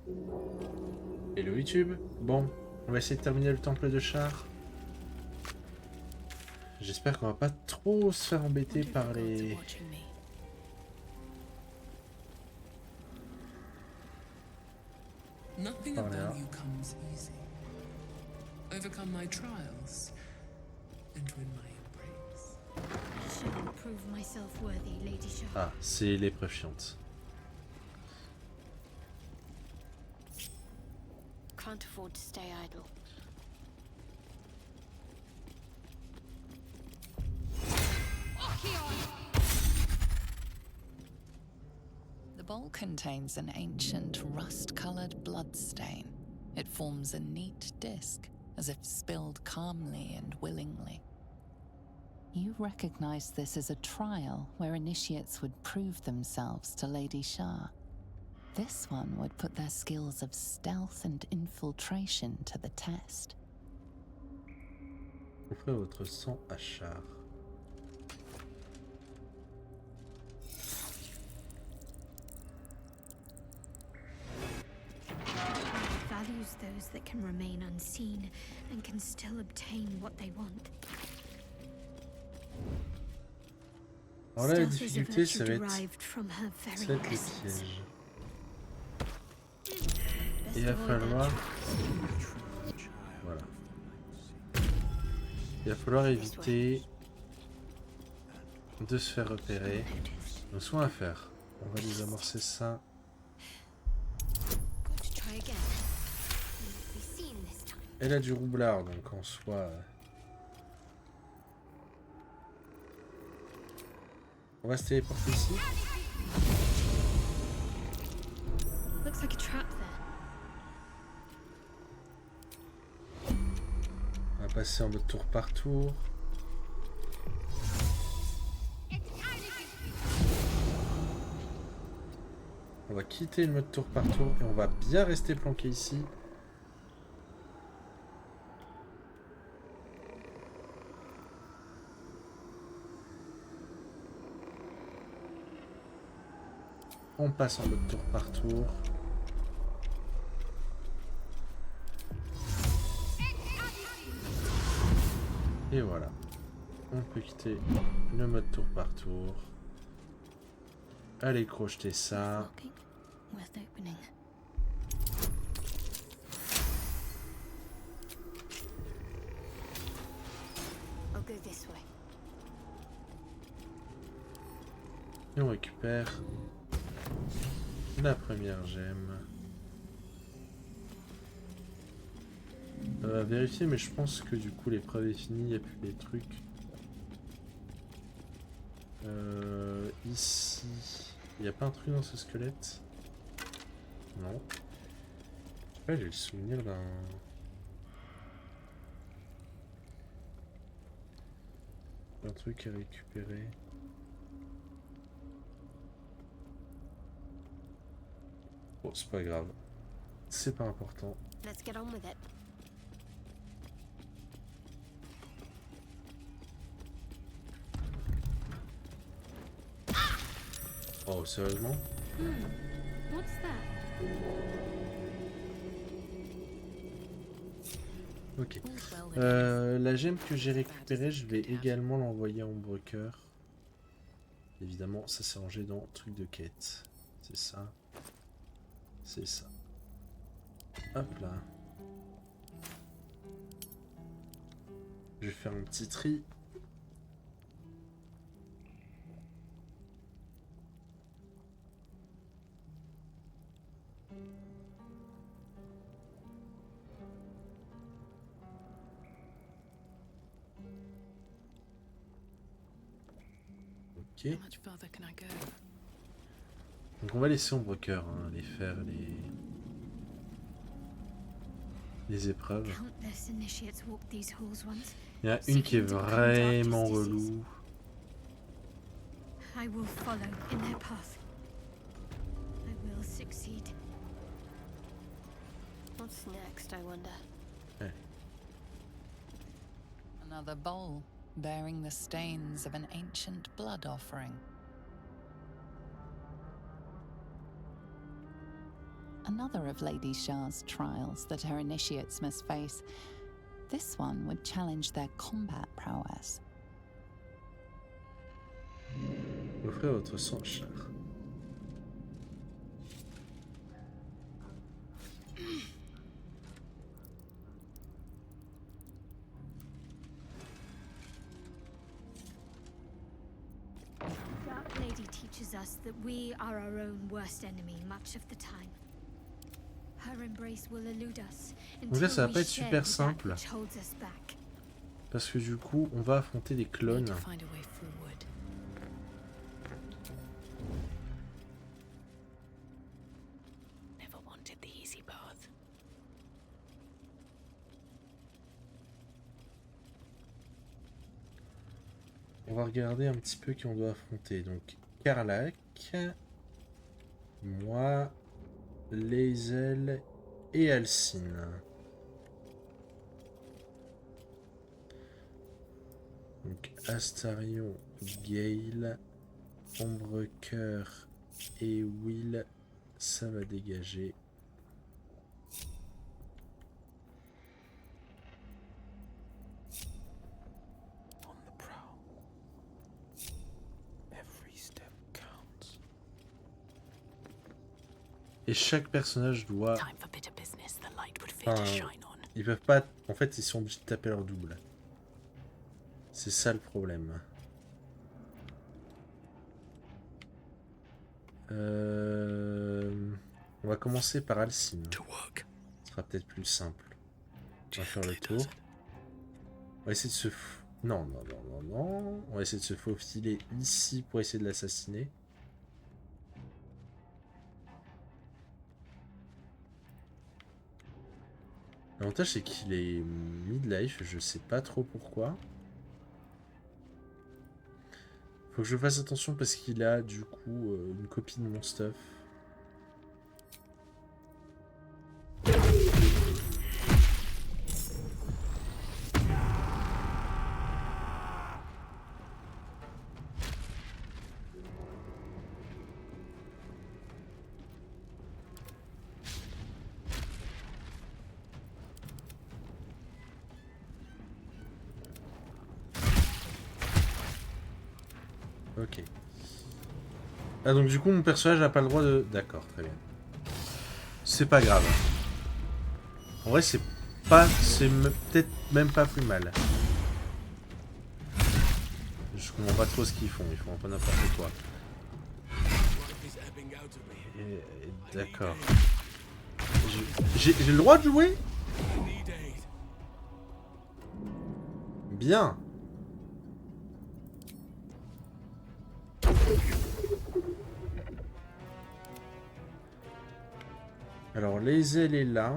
Hello YouTube. Bon, on va essayer de terminer le temple de Char. J'espère qu'on va pas trop se faire embêter par les... Nothing par là. about you comes easy. Overcome my trials and win my embrace. I shall prove myself worthy, Lady Shah. Ah, c'est l'épreuve chiante. Can't afford to stay idle. The bowl contains an ancient rust-colored blood stain. It forms a neat disc, as if spilled calmly and willingly. You recognize this as a trial where initiates would prove themselves to Lady Shah. This one would put their skills of stealth and infiltration to the test. Offrez votre sang à Char. It values those that can remain unseen and can still obtain what they want. Alors là, la Stealth is a difficulté, virtue ça va être derived from her very les essence. pièges. Best Il va avoid that falloir... trap. Voilà. Il va falloir éviter de se faire repérer. Donc soit à faire. On va désamorcer ça. Got to try again. Be seen this time. Elle a du roublard, donc en soi... On va se téléporter ici. Looks like a trap there. On va passer en mode tour par tour. On va quitter le mode tour par tour et on va bien rester planqué ici. On passe en mode tour par tour. Et voilà. On peut quitter le mode tour par tour. Allez crocheter ça. Locking. Worth opening. I'll go this way. Et on récupère la première gemme. On va vérifier, mais je pense que du coup l'épreuve est finie, il n'y a plus les trucs. Ici, il n'y a pas un truc dans ce squelette? Non. Je sais pas, j'ai le souvenir d'un truc à récupérer. Bon, c'est pas grave. C'est pas important. Let's get on with it. Oh, sérieusement? What's that? Ok. All's well that ends. La gemme que j'ai récupérée, je vais également l'envoyer en broker. Évidemment, ça s'est rangé dans truc de quête. C'est ça. C'est ça. Hop là. Je vais faire un petit tri. Ok. How much further can I go? Donc on va laisser en broker aller faire les épreuves. Countless initiates walked these halls once. Il y en a une qui est vraiment relou. I will follow in their path. I will succeed. What's next, I wonder? Another bowl, bearing the stains of an ancient blood offering. another of Lady Shah's trials that her initiates must face. This one would challenge their combat prowess. Offrez votre sang cher. Dark Lady teaches us that we are our own worst enemy much of the time. Her embrace will elude us Donc là, ça va until pas we être shed super that simple. which holds us back. Parce que du coup, on va affronter des Need clones. to find a way forward. Never wanted the easy path. On va regarder un petit peu qui on doit affronter. Donc, Karlach, moi, Lae'zel et Alcine. Donc, Astarion, Gale, Ombrecoeur et Will, ça va dégager. On the prowl. Every step counts. Et chaque personnage doit... Time for bit of business the light would fear to Enfin, shine on. ils peuvent pas... En fait, ils sont obligés de taper leur double. C'est ça le problème. On va commencer par Alcine. To work. Ce sera peut-être plus simple. On va faire le Gently tour. does it. On va essayer de se... Non, non, non, non, non. On va essayer de se faufiler ici pour essayer de l'assassiner. L'avantage c'est qu'il est mid-life, je sais pas trop pourquoi. Faut que je fasse attention parce qu'il a du coup une copie de mon stuff. Ok. Ah donc du coup mon personnage n'a pas le droit de... D'accord, très bien. C'est pas grave. En vrai c'est pas... C'est peut-être même pas plus mal. Je comprends pas trop ce qu'ils font, ils font un peu n'importe quoi. D'accord. J'ai le droit de jouer? Bien. Alors, Lae'zel est là.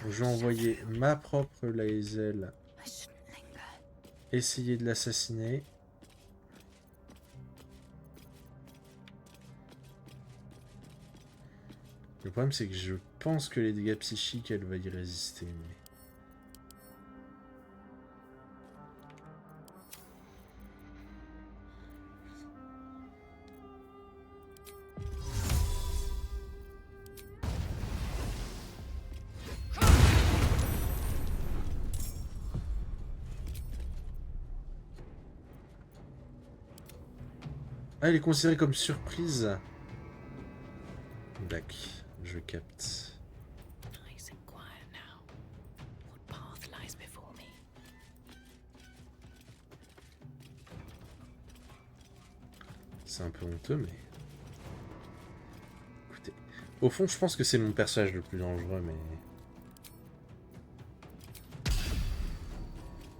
Je vais envoyer ma propre Lae'zel essayer de l'assassiner. Le problème, c'est que je pense que les dégâts psychiques, elle va y résister. Mais... Ah, elle est considérée comme surprise. D'accord, je capte. Nice and quiet now. What path lies before me? C'est un peu honteux, mais... Écoutez, au fond, je pense que c'est mon personnage le plus dangereux, mais...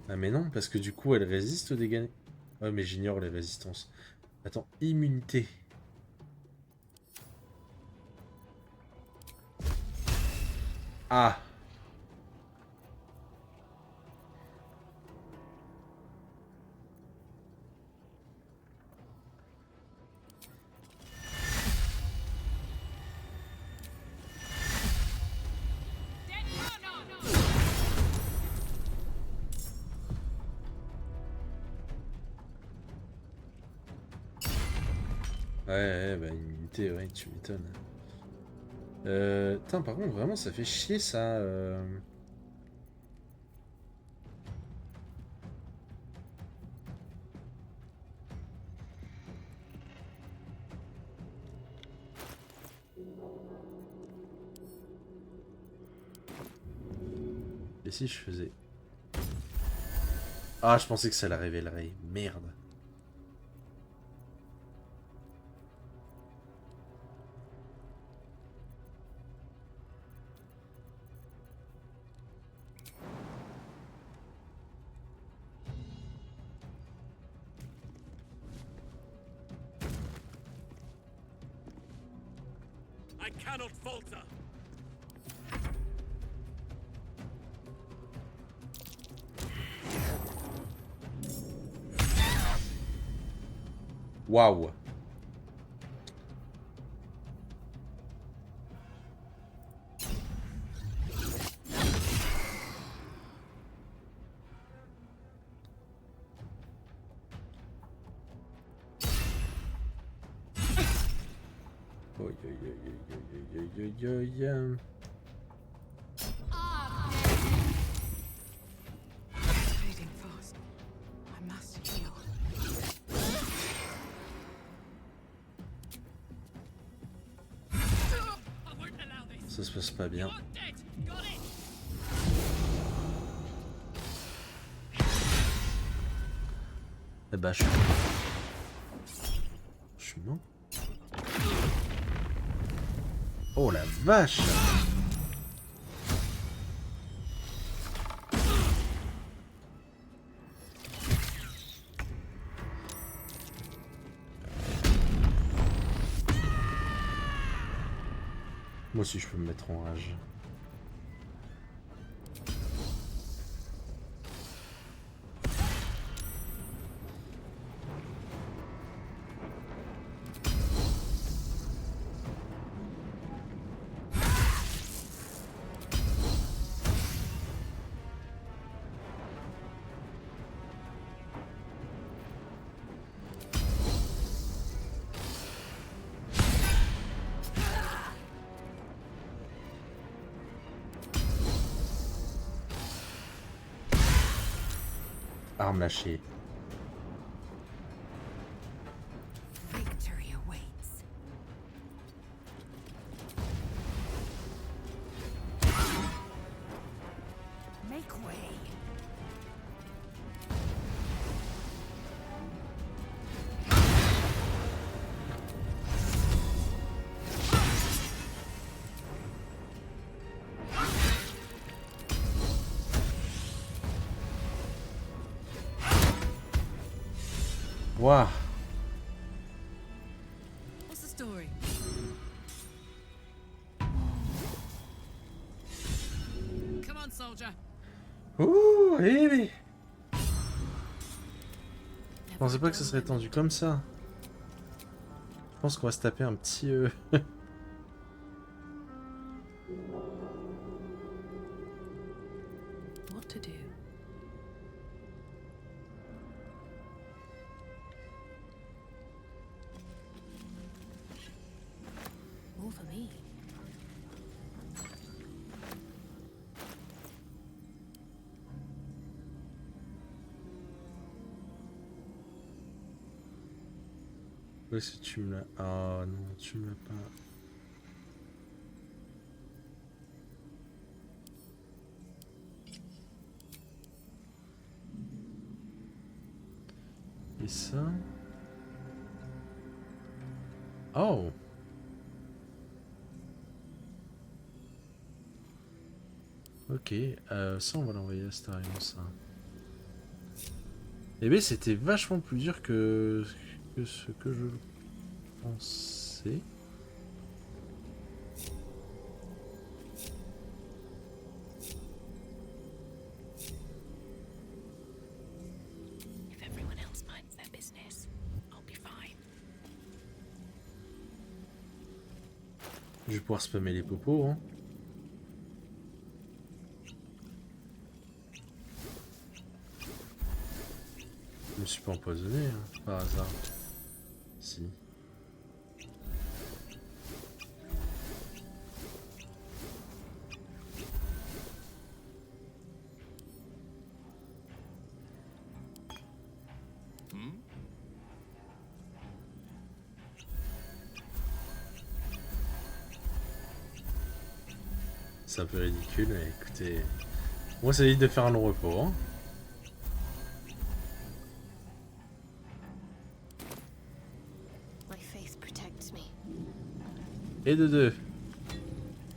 Ah mais non, parce que du coup, elle résiste aux dégâts... Ouais, mais j'ignore les résistances. Attends, immunité. Ah. Ouais, bah immunité, ouais, tu m'étonnes. Putain, par contre, vraiment, ça fait chier ça. Et si je faisais... Ah, je pensais que ça la révélerait. Merde. I cannot falter. Waouh. Oi, oi, oi, oi, oi, oi, oi, oi. Fading fast. I must heal. I won't allow this. Ça se passe pas bien. You're dead. Got it. Eh bah, je suis mort. Oh la vache! Moi aussi je peux me mettre en rage. Arme lâchée. Victory awaits. Make way. Waouh! What's the story? Come on, soldier. Ouh, oui. Je pensais pas que ça serait tendu comme ça. Je pense qu'on va se taper un petit... What to do? All for me. Où est-ce que tu me l'as... Ah non, tu me l'as pas... Et ça... Oh! Ok, ça on va l'envoyer à Starion, ça. Eh bien c'était vachement plus dur que ce que je pensais. If everyone else minds their business, I'll be fine. Je vais pouvoir spammer les popos, hein. Je me suis pas empoisonné, hein, par hasard. Si. C'est un peu ridicule, mais écoutez... Moi, ça évite de faire un long repos. Hein. My faith protects me. Et de deux.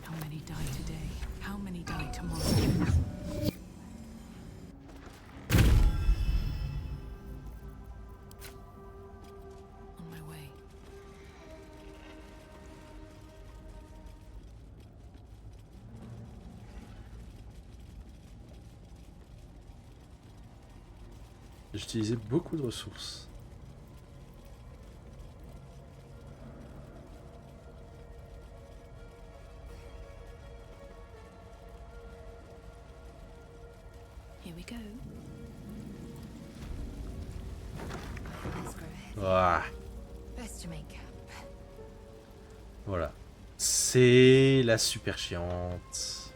How many die today? How many die tomorrow? On my way. J'utilisais beaucoup de ressources. Here we go. Let's grow ahead. Ah, Best to make camp. voilà. C'est la super chiante.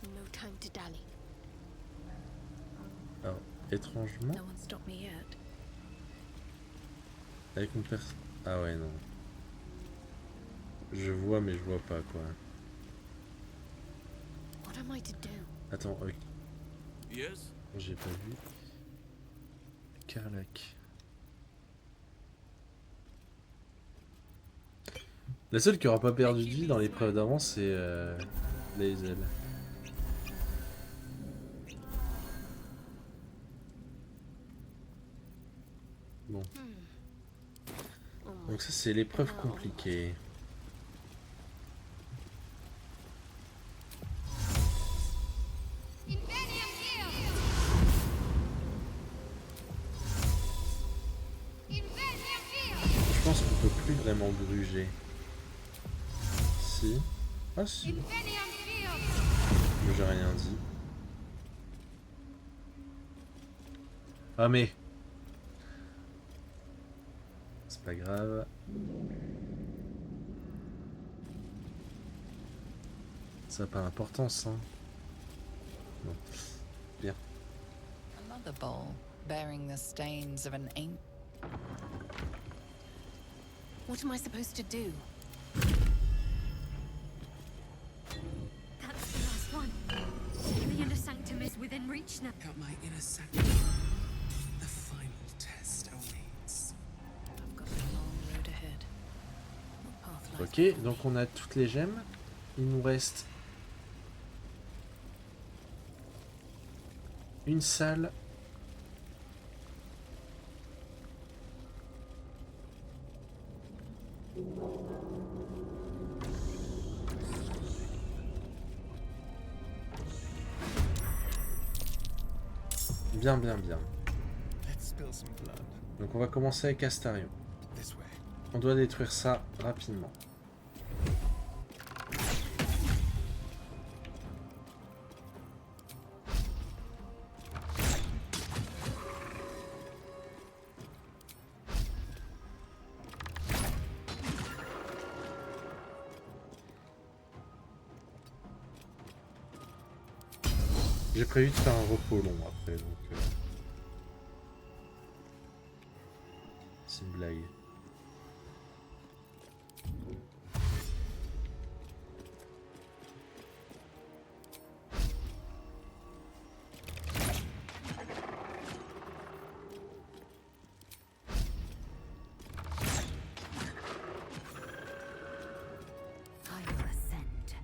No time to dally. Alors, étrangement, No one stopped me yet. avec une personne... Ah ouais, non. Je vois, mais je vois pas, quoi. What am I to do? Attends, ok. Yes? J'ai pas vu. Carlac. La seule qui aura pas perdu de vie dans l'épreuve d'avant, c'est Lae'zel. Bon. Oh my. Donc ça, c'est l'épreuve compliquée. Je pense qu'on peut plus vraiment gruger. Si. Ah si. Mais j'ai rien dit. Ah mais... C'est pas grave. Ça n'a pas d'importance, hein. Non. Bien. Another bowl bearing the stains of an ancient. What am I supposed to do? That's the last one. The inner sanctum is within reach now. Got my inner sanctum. The final test awaits. I've got a long road ahead. What path lies Ok, donc on a toutes les gemmes. Il nous reste une salle. Bien, bien, bien. Let's spill some blood. Donc on va commencer avec Astarion. This way. On doit détruire ça rapidement. J'ai prévu de faire un repos long après, donc... C'est une blague. I will ascend.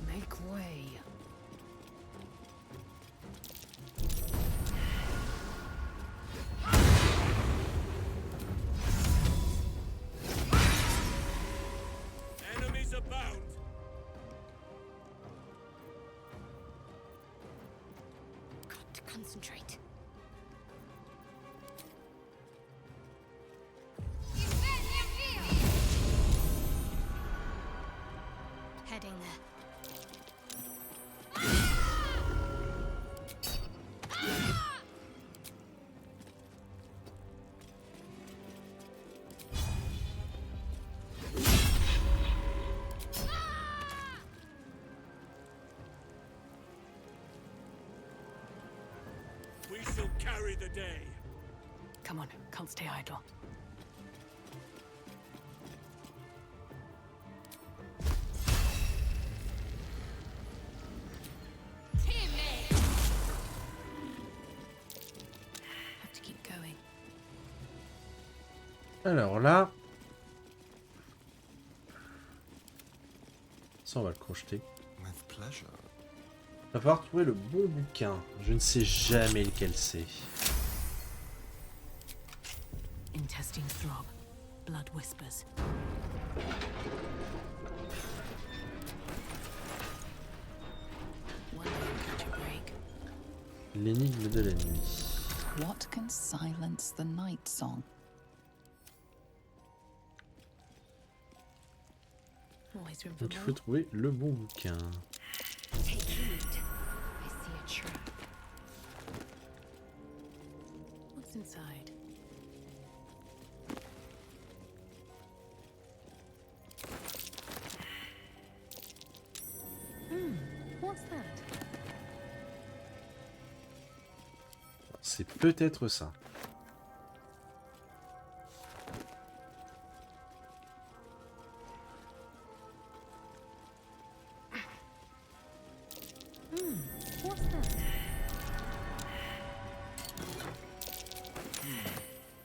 Make way. Enemies abound! Got to concentrate. Heading there. We shall carry the day. Come on, can't stay idle. Alors là... Ça, on va le crocheter. With pleasure. Il va falloir trouver le bon bouquin. Je ne sais jamais lequel c'est. Intestine throb. Blood whispers. One day you'll catch a break. L'énigme de la nuit. What can silence the night song? Always room for Donc il faut more. trouver le bon bouquin. Take heed. I see a trap. What's inside? What's that? C'est peut-être ça. What's that?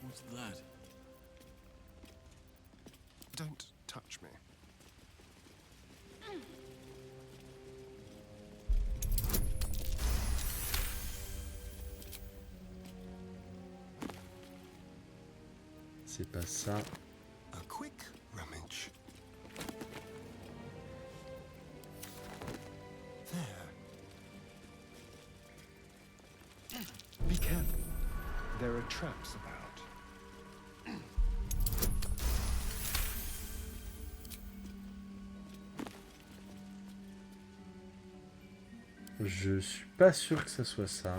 What's that? Don't touch me. C'est pas ça. A quick rummage. There. Be careful. There are traps about. Je suis pas sûr que ça soit ça.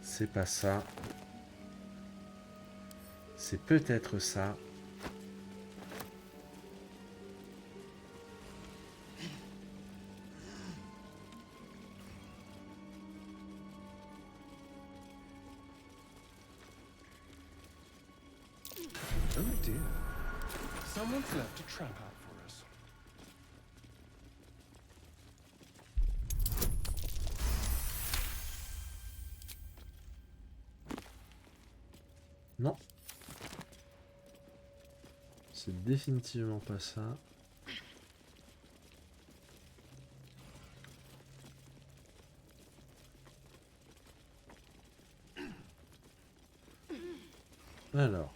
C'est pas ça. C'est peut-être ça. Oh dear. Someone's left a trap out for us. Non. C'est définitivement pas ça. Alors.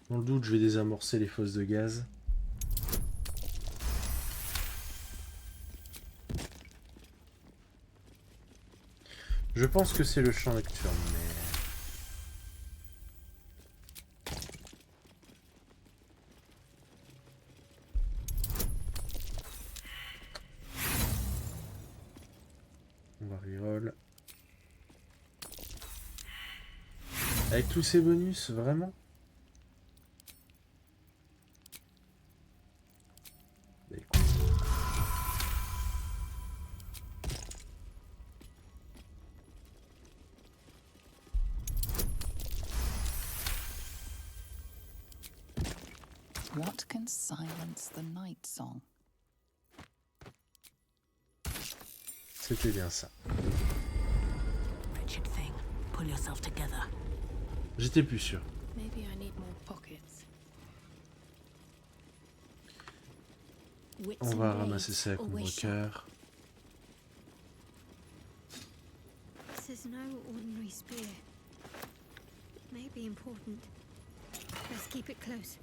Dans le doute, je vais désamorcer les fosses de gaz. Je pense que c'est le champ nocturne, mais... On va reroll. Avec tous ces bonus, vraiment? Bah, écoute. What can silence the night song? C'était bien ça. Wretched thing. Pull yourself together. J'étais plus sûr. Maybe I need more pockets. Wits On and va blades, ramasser ça avec mon always sharp. cœur. This is no ordinary spear. It may be important. Let's keep it close.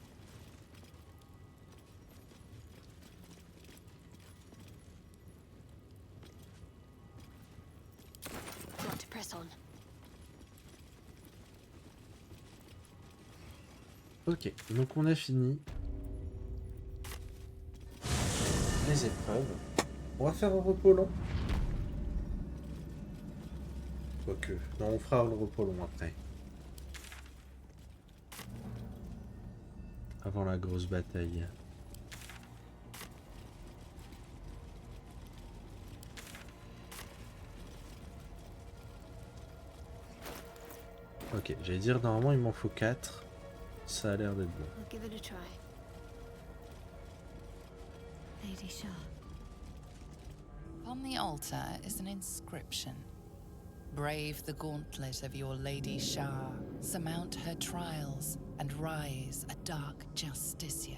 Got to press on. Ok, donc on a fini les épreuves. On va faire un repos long. Quoique, non, on fera le repos long après. Avant la grosse bataille. Ok, j'allais dire normalement il m'en faut 4. Ça a l'air d'être bon. I'll give it a try. Lady Shah. On the altar is an inscription. Brave the gauntlet of your Lady Shah, surmount her trials, and rise a dark justiciar.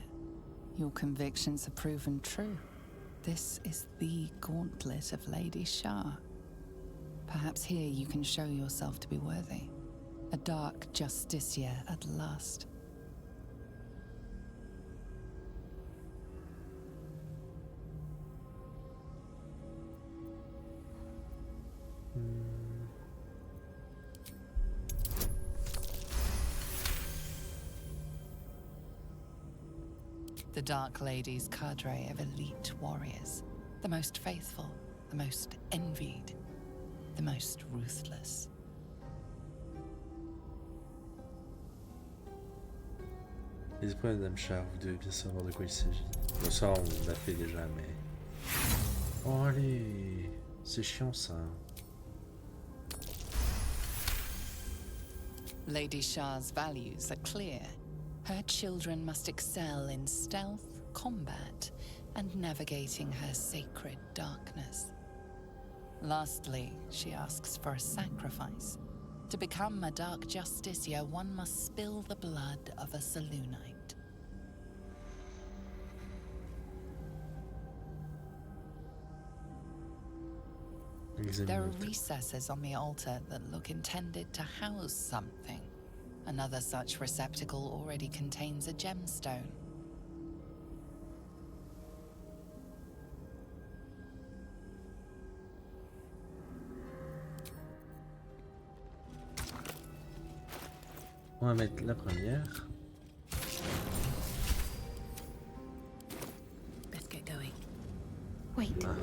Your convictions are proven true. This is the gauntlet of Lady Shah. Perhaps here you can show yourself to be worthy. A dark justiciar at last. The Dark Lady's cadre of elite warriors. The most faithful, the most envied, the most ruthless. Les épreuves de Madame Shah, vous devez bien savoir de quoi il s'agit. Bon, ça, on l'a fait déjà, mais... Oh, allez! C'est chiant, ça. Lady Shah's values are clear. Her children must excel in stealth, combat, and navigating her sacred darkness. Lastly, she asks for a sacrifice. To become a Dark Justiciar, one must spill the blood of a Selûnite. There are recesses on the altar that look intended to house something. Another such receptacle already contains a gemstone. On va mettre la première. Best get going. Wait. Ah.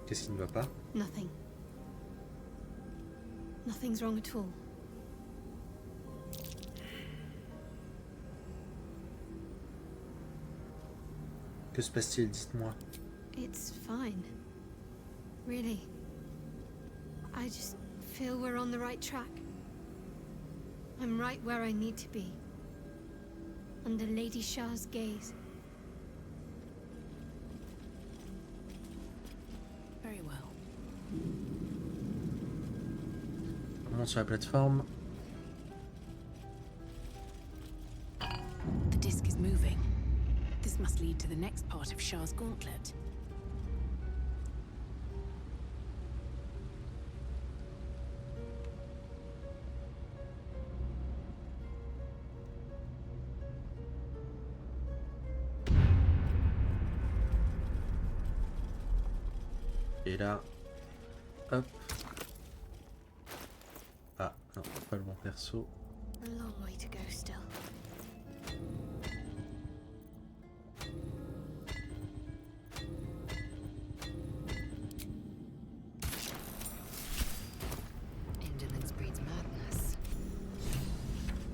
Qu'est-ce qui ne va pas? Nothing. Nothing's wrong at all. Que se passe-t-il? Dites-moi. It's fine. Really. I just feel we're on the right track. I'm right where I need to be. Under Lady Shah's gaze. Very well. On monte sur la plateforme. The disc is moving. This must lead to the next part of Shah's gauntlet. Et là, hop. Ah, non, pas le bon perso. A long way to go still. Indolence breeds madness.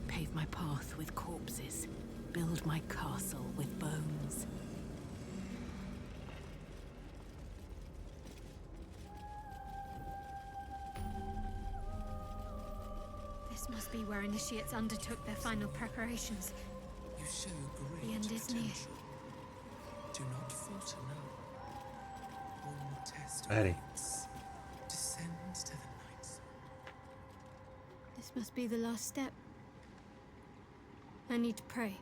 Pave my path with corpses. Build my castle with bones. This must be where initiates undertook their final preparations. You show The great end is near. potential. Do not falter now. One more test Allez. awaits. Descend to the night. This must be the last step. I need to pray.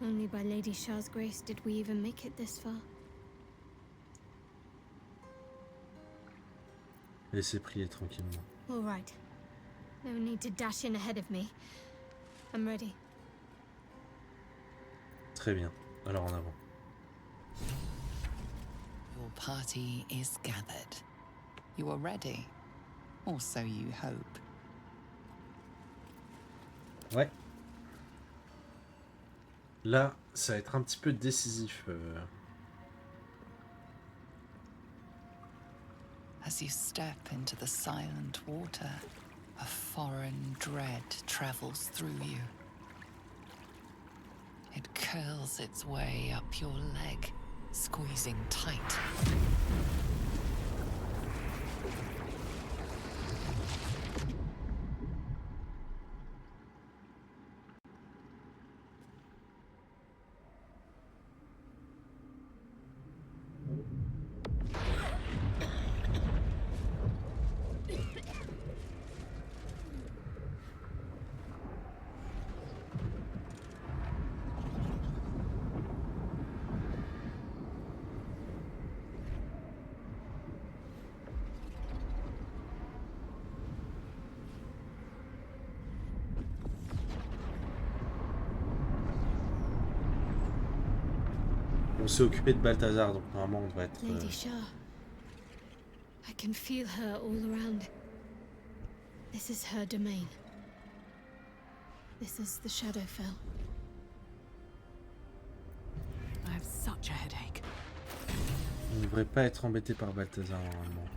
Only by Lady Shah's grace did we even make it this far. Laissez prier tranquillement. All right. No need to dash in ahead of me. I'm ready. Très bien. Alors en avant. Your party is gathered. You are ready. Or so you hope. Ouais. Là, ça va être un petit peu décisif. As you step into the silent water, a foreign dread travels through you. It curls its way up your leg, squeezing tight. On s'est occupé de Balthazar, donc normalement on devrait être... Lady Shah. I can feel her all around. This is her domain. This is the Shadowfell. I have such a headache. On ne devrait pas être embêté par Balthazar normalement.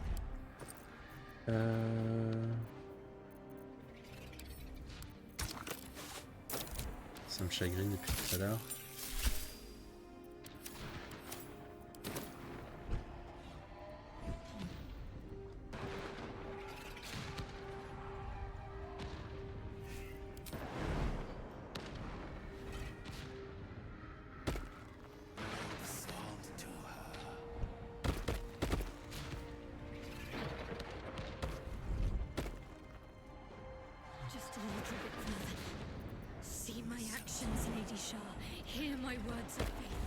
Ça me chagrine depuis tout à l'heure. Just a little bit further. See my actions, Lady Shah. Hear my words of faith.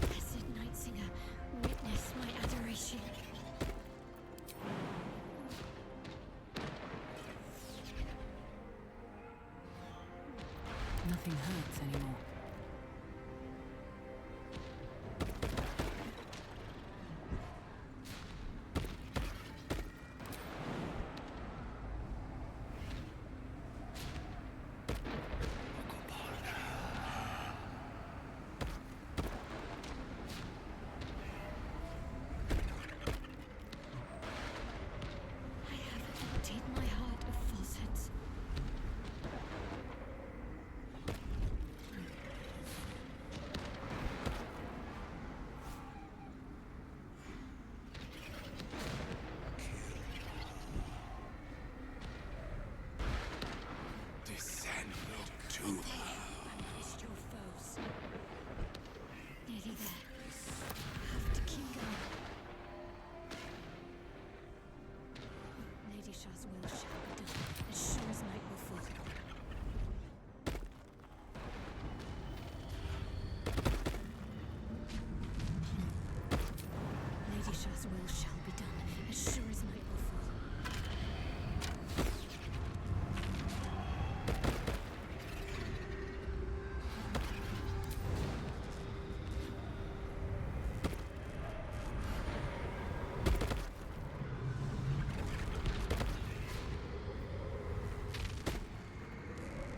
Blessed Nightsinger, witness my adoration. Nothing hurts anymore. I have emptied my heart of falsehoods. Vanquished your foes. Nearly there. Have to keep going. Lady Shah's will shall be done, as sure as night will fall. Lady Shah's will shall be done, as sure as night will fall.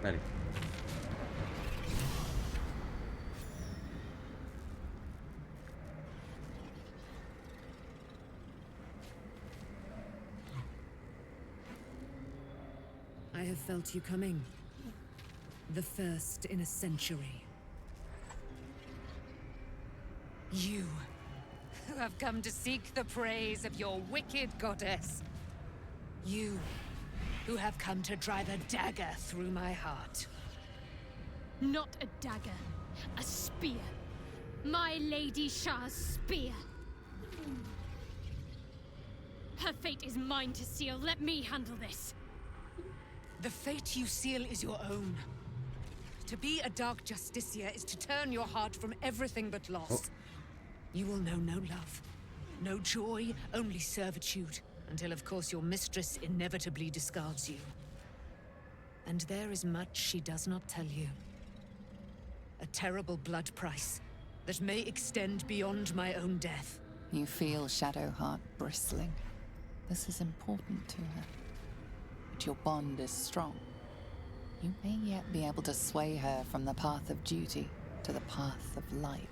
Allez. I have felt you coming. The first in a century. You, who have come to seek the praise of your wicked goddess. You, who have come to drive a dagger through my heart. Not a dagger, a spear. My Lady Shah's spear. Her fate is mine to seal. Let me handle this. The fate you seal is your own. To be a Dark Justicia is to turn your heart from everything but loss. You will know no love, no joy, only servitude, until of course your mistress inevitably discards you. And there is much she does not tell you. A terrible blood price that may extend beyond my own death. You feel Shadowheart bristling. This is important to her. But your bond is strong. You may yet be able to sway her from the path of duty to the path of light.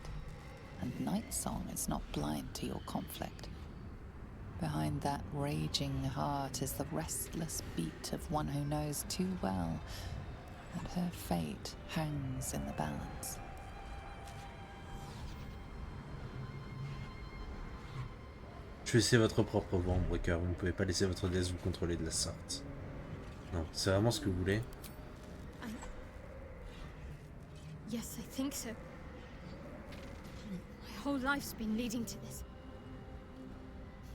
And Nightsong is not blind to your conflict. Behind that raging heart is the restless beat of one who knows too well that her fate hangs in the balance. Choisissez votre propre voie, Ombrecoeur. Vous ne pouvez pas laisser votre déesse vous contrôler de la sorte. Non, c'est vraiment ce que vous voulez? Yes, I think so. My whole life's been leading to this.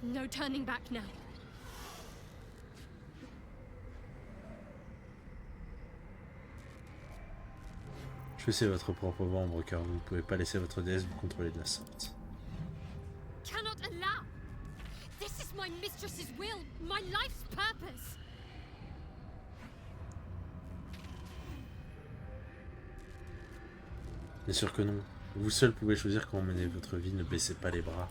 No turning back now. Choisissez votre propre voie, Ombrecoeur. Vous ne pouvez pas laisser votre déesse vous contrôler de la sorte. Cannot allow! This is my mistress's will, my life's purpose! Bien sûr que non. Vous seul pouvez choisir comment mener votre vie, ne baissez pas les bras.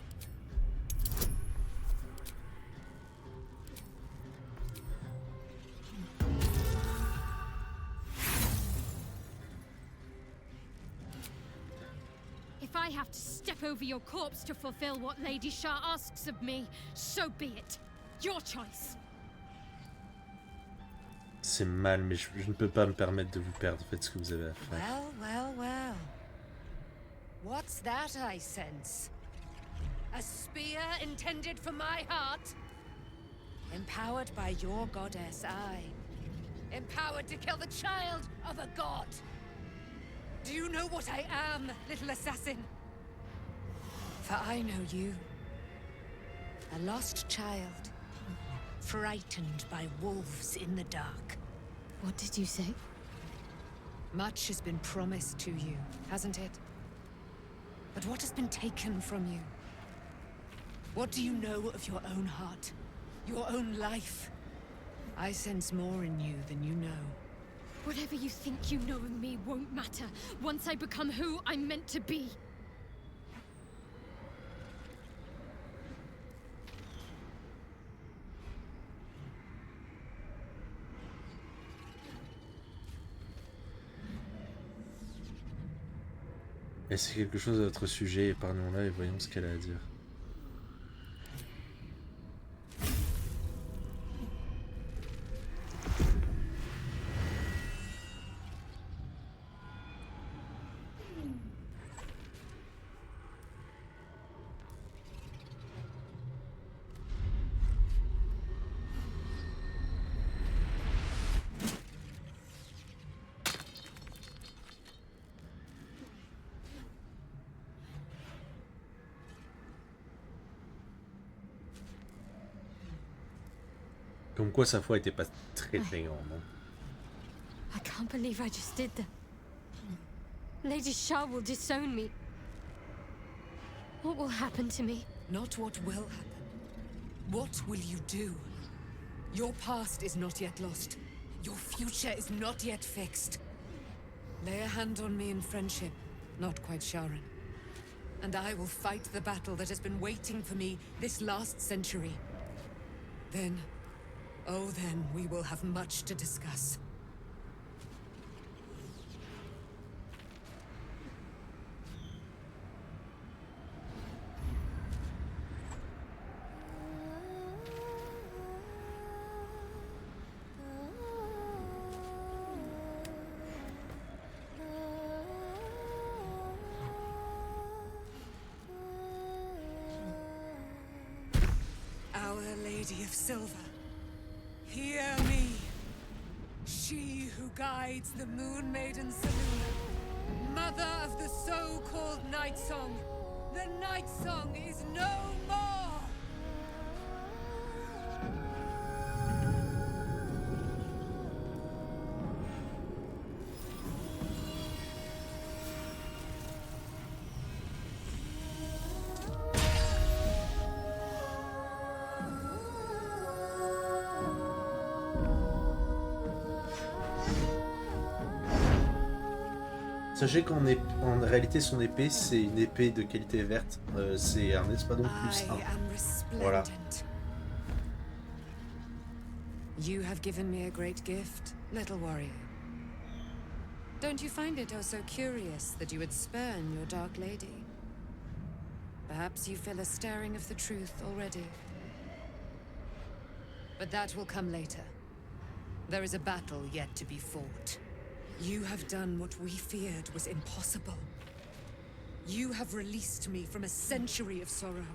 If I have to step over your corpse to fulfill what Lady Shah asks of me, so be it. Your choice. C'est mal, mais je ne peux pas me permettre de vous perdre. Faites ce que vous avez à faire. Well, well, well. What's that I sense? A spear intended for my heart? Empowered by your goddess, I. Empowered to kill the child of a god. Do you know what I am, little assassin? For I know you. A lost child. Frightened by wolves in the dark. What did you say? Much has been promised to you, hasn't it? But what has been taken from you? What do you know of your own heart? Your own life? I sense more in you than you know. Whatever you think you know of me won't matter once I become who I'm meant to be. Est-ce quelque chose à votre sujet? Épargnons-la et voyons ce qu'elle a à dire. Comme quoi sa foi était pas très grande. Hein. I can't believe I just did that. Lady Shah will disown me. What will happen to me? Not what will happen. What will you do? Your past is not yet lost. Your future is not yet fixed. Lay a hand on me in friendship, not quite Sharon. And I will fight the battle that has been waiting for me this last century. Then, oh then, we will have much to discuss. Our Lady of Silver, hear me. She who guides the Moon Maiden Selûne, mother of the so-called Night Song. The Night Song is no more! Sachez qu'en en réalité son épée c'est une épée de qualité verte, c'est un espadon plus 1. I am resplendent. Voilà. You have given me a great gift, little warrior. Don't you find it oh so curious that you would spurn your dark lady? Perhaps you feel a stirring of the truth already. But that will come later. There is a battle yet to be fought. You have done what we feared was impossible. You have released me from a century of sorrow.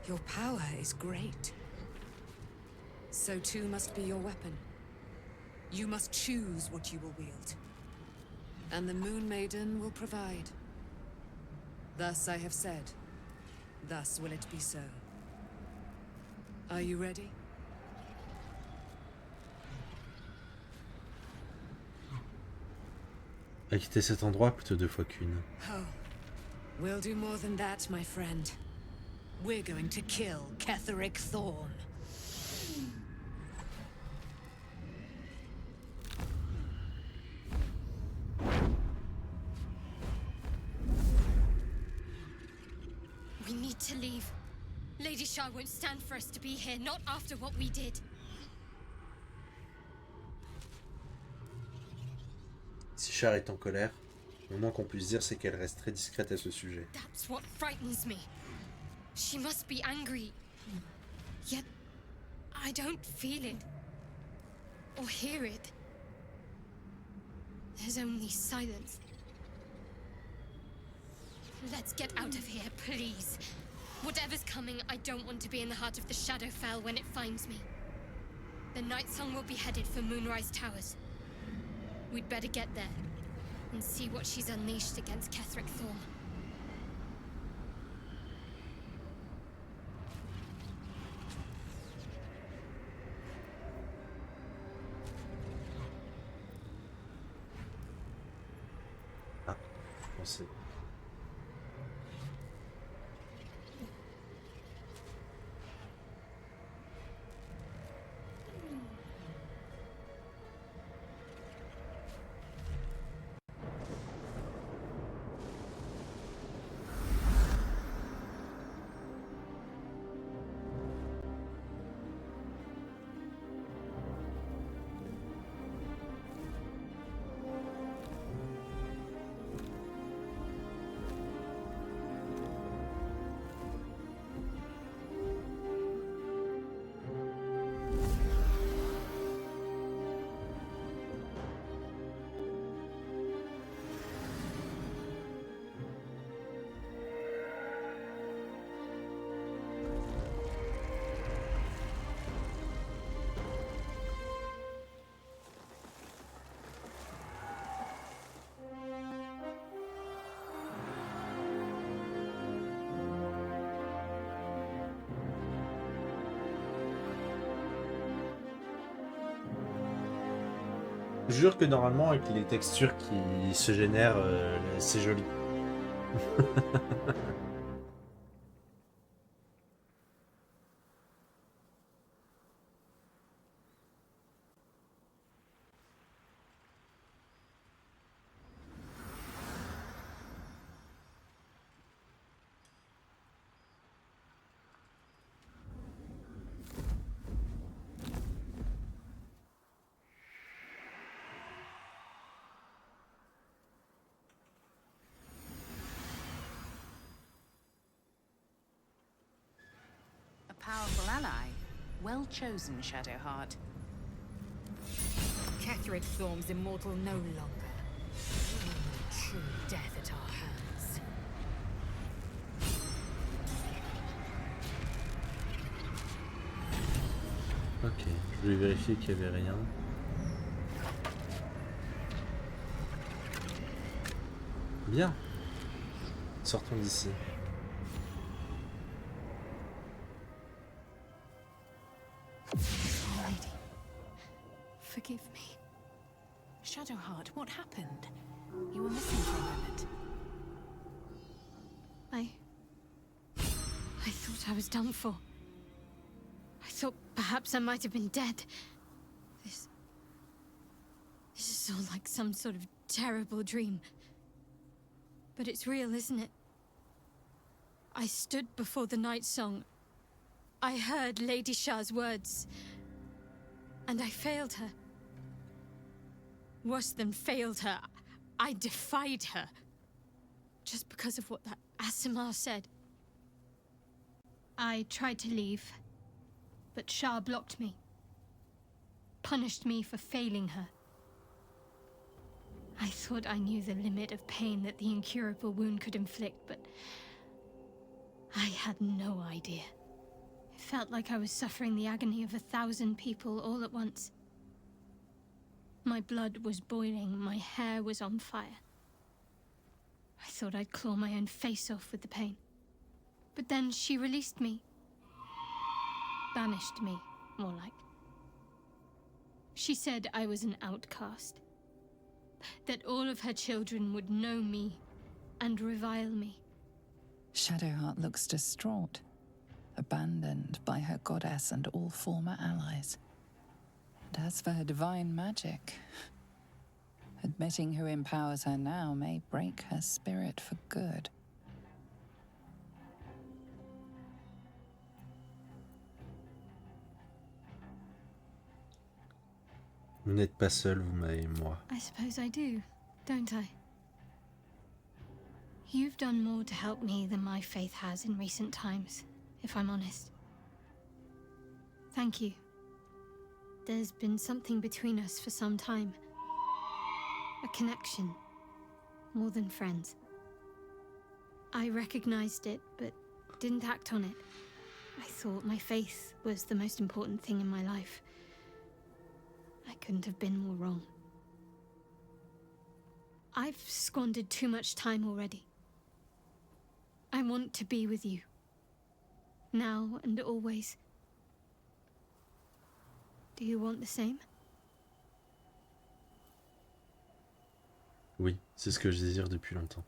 Your power is great. So too must be your weapon. You must choose what you will wield. And the Moon Maiden will provide. Thus I have said. Thus will it be so. Are you ready? À quitter cet endroit plutôt 2 fois qu'une. Oh, we'll do more than that, my friend. We're going to kill Ketheric Thorn. Lady Shah won't stand for us to be here, not after what we did. Si Char est en colère, le moins qu'on puisse dire c'est qu'elle reste très discrète à ce sujet. That's what frightens me. She must be angry. Yet, I don't feel it. Or hear it. There's only silence. Let's get out of here, please. Whatever's coming, I don't want to be in the heart of the Shadowfell when it finds me. The Night Song will be headed for Moonrise Towers. We'd better get there and see what she's unleashed against Ketheric Thorm. Ah, je pensais. Je jure que normalement, avec les textures qui se génèrent, c'est joli. Powerful ally. Well chosen, Shadowheart. Ketheric Thorm's immortal no longer. True death at our hands. Ok, je vais vérifier qu'il n'y avait rien. Bien. Sortons d'ici. Lady, forgive me. Shadowheart, what happened? You were missing for a moment. I thought I was done for. I thought perhaps I might have been dead. This is all like some sort of terrible dream. But it's real, isn't it? I stood before the Night Song. I heard Lady Shah's words. And I failed her. Worse than failed her, I defied her. Just because of what that Aasimar said. I tried to leave, but Shah blocked me. Punished me for failing her. I thought I knew the limit of pain that the incurable wound could inflict, but I had no idea. It felt like I was suffering the agony of 1,000 people all at once. My blood was boiling, my hair was on fire. I thought I'd claw my own face off with the pain. But then she released me. Banished me, more like. She said I was an outcast. That all of her children would know me and revile me. Shadowheart looks distraught, abandoned by her goddess and all former allies. And as for her divine magic, admitting who empowers her now may break her spirit for good. Vous n'êtes pas seul, vous et moi. I suppose I do, don't I? You've done more to help me than my faith has in recent times, if I'm honest. Thank you. There's been something between us for some time. A connection. More than friends. I recognized it, but didn't act on it. I thought my faith was the most important thing in my life. I couldn't have been more wrong. I've squandered too much time already. I want to be with you. Now and always. Do you want the same? Oui, c'est ce que je désire depuis longtemps.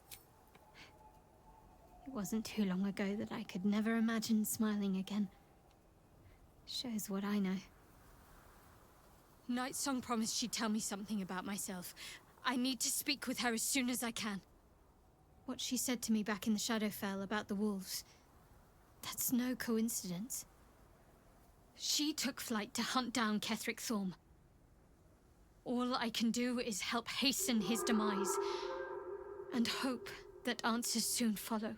It wasn't too long ago that I could never imagine smiling again. Shows what I know. Nightsong promised she'd tell me something about myself. I need to speak with her as soon as I can. What she said to me back in the Shadowfell about the wolves, that's no coincidence. She took flight to hunt down Ketheric Thorm. All I can do is help hasten his demise, and hope that answers soon follow.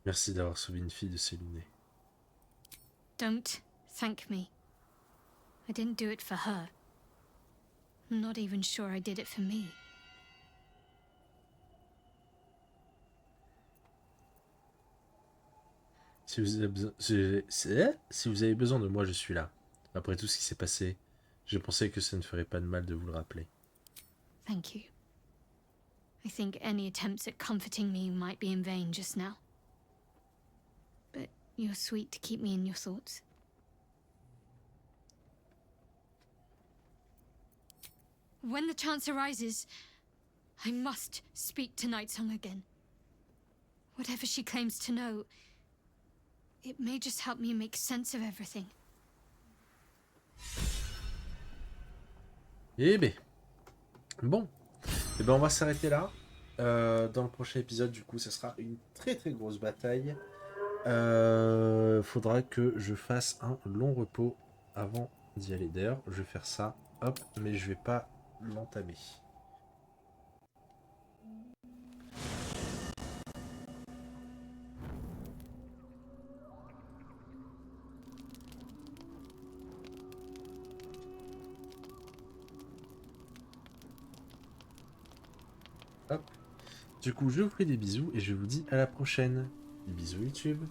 Merci d'avoir sauvé une fille de ses lunettes. Don't thank me. I didn't do it for her. I'm not even sure I did it for me. Si vous avez besoin, si vous avez besoin de moi, je suis là. Après tout ce qui s'est passé, je pensais que ça ne ferait pas de mal de vous le rappeler. Thank you. I think any attempts at comforting me might be in vain just now. But you're sweet to keep me in your thoughts. When the chance arises, I must speak to Nightsong again. Whatever she claims to know, it may just help me make sense of everything. Eh ben. Bon. Eh ben on va s'arrêter là. Dans le prochain épisode, du coup, ça sera une très très grosse bataille. Faudra que je fasse un long repos avant d'y aller. D'ailleurs, je vais faire ça. Hop, mais je vais pas l'entamer. Hop. Du coup, je vous fais des bisous et je vous dis à la prochaine. Bisous YouTube.